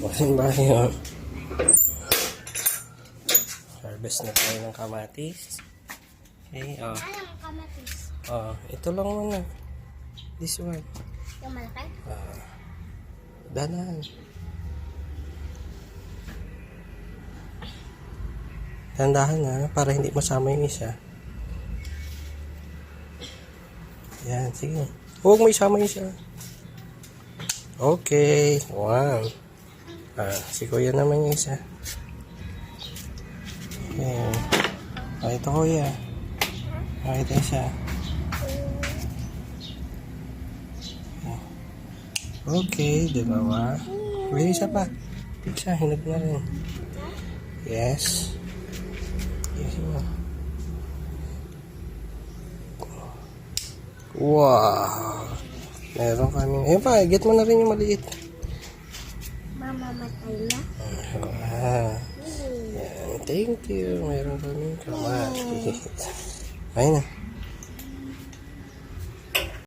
Bahay, oh. Harvest na tayo ng kamatis. Okay, oh. Anong kamatis? Oh, ito lang muna. This one. Yung malaki? Dahan. Tandahan na para hindi masama yung isa. Yan, sige. Huwag mo isama yung isa. Okay, one. Si kuya naman yung isa. Ayan. Ito kuya. Ito isa. Okay, dalawa. May isa pa. Isa, hinag na rin. Yes. Yes, wow. Meron kami. Ayun pa, get mo na rin yung maliit. Mamamatay na? Wow. Yan, thank you. Meron kami kamatis. Ayun na.